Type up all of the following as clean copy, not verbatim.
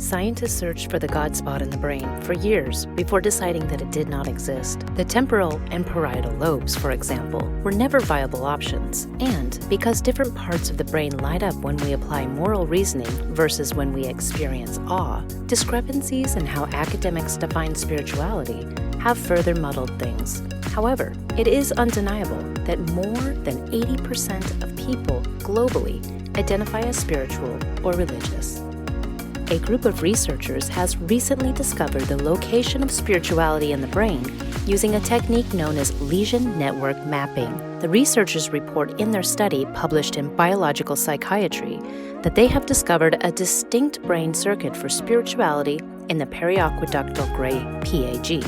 Scientists searched for the God spot in the brain for years before deciding that it did not exist. The temporal and parietal lobes, for example, were never viable options. And because different parts of the brain light up when we apply moral reasoning versus when we experience awe, discrepancies in how academics define spirituality have further muddled things. However, it is undeniable that more than 80% of people globally identify as spiritual or religious. A group of researchers has recently discovered the location of spirituality in the brain using a technique known as lesion network mapping. The researchers report in their study, published in Biological Psychiatry, that they have discovered a distinct brain circuit for spirituality in the periaqueductal gray PAG.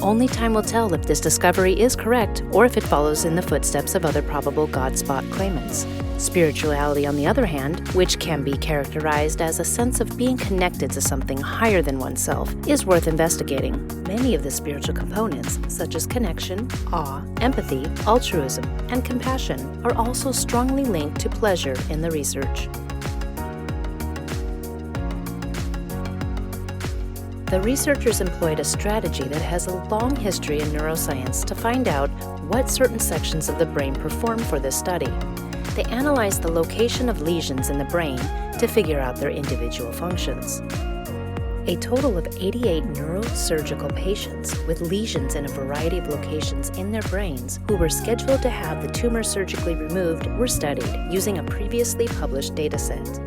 Only time will tell if this discovery is correct or if it follows in the footsteps of other probable God spot claimants. Spirituality, on the other hand, which can be characterized as a sense of being connected to something higher than oneself, is worth investigating. Many of the spiritual components, such as connection, awe, empathy, altruism, and compassion, are also strongly linked to pleasure in the research. The researchers employed a strategy that has a long history in neuroscience to find out what certain sections of the brain perform for this study. They analyzed the location of lesions in the brain to figure out their individual functions. A total of 88 neurosurgical patients with lesions in a variety of locations in their brains who were scheduled to have the tumor surgically removed were studied using a previously published dataset.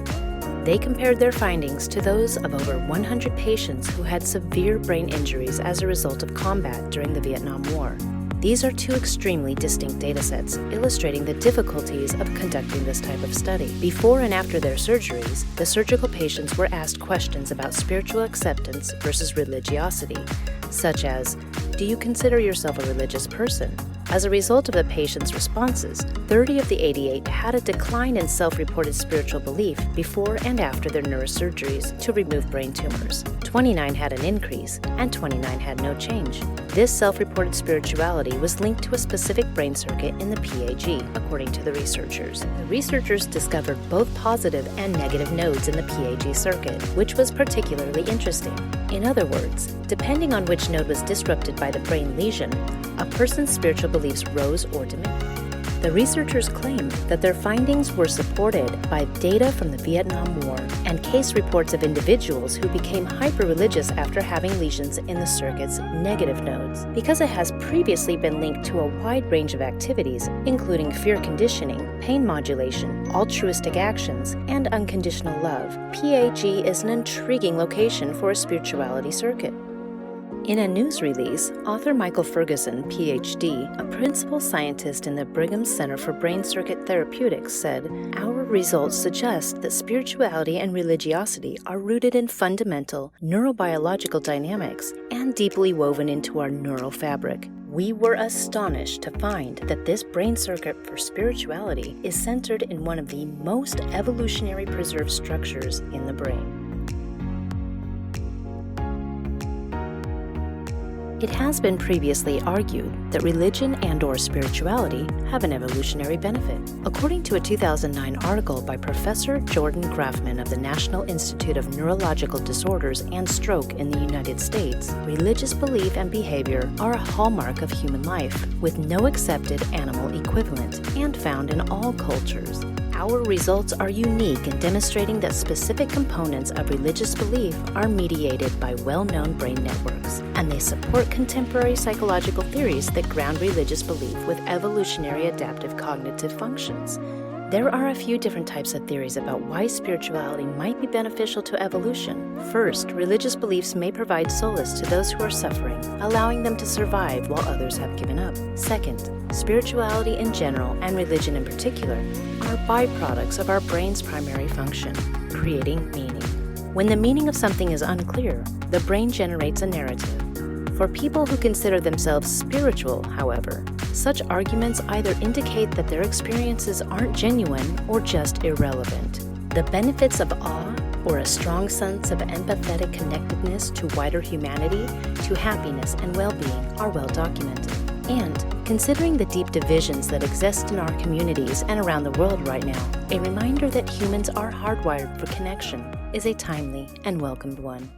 They compared their findings to those of over 100 patients who had severe brain injuries as a result of combat during the Vietnam War. These are two extremely distinct datasets, illustrating the difficulties of conducting this type of study. Before and after their surgeries, the surgical patients were asked questions about spiritual acceptance versus religiosity, such as, "Do you consider yourself a religious person?" As a result of the patients' responses, 30 of the 88 had a decline in self-reported spiritual belief before and after their neurosurgeries to remove brain tumors. 29 had an increase, and 29 had no change. This self-reported spirituality was linked to a specific brain circuit in the PAG, according to the researchers. The researchers discovered both positive and negative nodes in the PAG circuit, which was particularly interesting. In other words, depending on which node was disrupted by the brain lesion, a person's spiritual beliefs rose or diminished. The researchers claimed that their findings were supported by data from the Vietnam War and case reports of individuals who became hyper-religious after having lesions in the circuit's negative nodes. Because it has previously been linked to a wide range of activities, including fear conditioning, pain modulation, altruistic actions, and unconditional love, PAG is an intriguing location for a spirituality circuit. In a news release, author Michael Ferguson, Ph.D., a principal scientist in the Brigham Center for Brain Circuit Therapeutics, said, "Our results suggest that spirituality and religiosity are rooted in fundamental neurobiological dynamics and deeply woven into our neural fabric. We were astonished to find that this brain circuit for spirituality is centered in one of the most evolutionary preserved structures in the brain." It has been previously argued that religion and/or spirituality have an evolutionary benefit. According to a 2009 article by Professor Jordan Grafman of the National Institute of Neurological Disorders and Stroke in the United States, religious belief and behavior are a hallmark of human life, with no accepted animal equivalent, and found in all cultures. Our results are unique in demonstrating that specific components of religious belief are mediated by well-known brain networks, and they support contemporary psychological theories that ground religious belief with evolutionary adaptive cognitive functions. There are a few different types of theories about why spirituality might be beneficial to evolution. First, religious beliefs may provide solace to those who are suffering, allowing them to survive while others have given up. Second, spirituality in general, and religion in particular, are byproducts of our brain's primary function, creating meaning. When the meaning of something is unclear, the brain generates a narrative. For people who consider themselves spiritual, however, such arguments either indicate that their experiences aren't genuine or just irrelevant. The benefits of awe, or a strong sense of empathetic connectedness to wider humanity, to happiness and well-being, are well documented. And, considering the deep divisions that exist in our communities and around the world right now, a reminder that humans are hardwired for connection is a timely and welcomed one.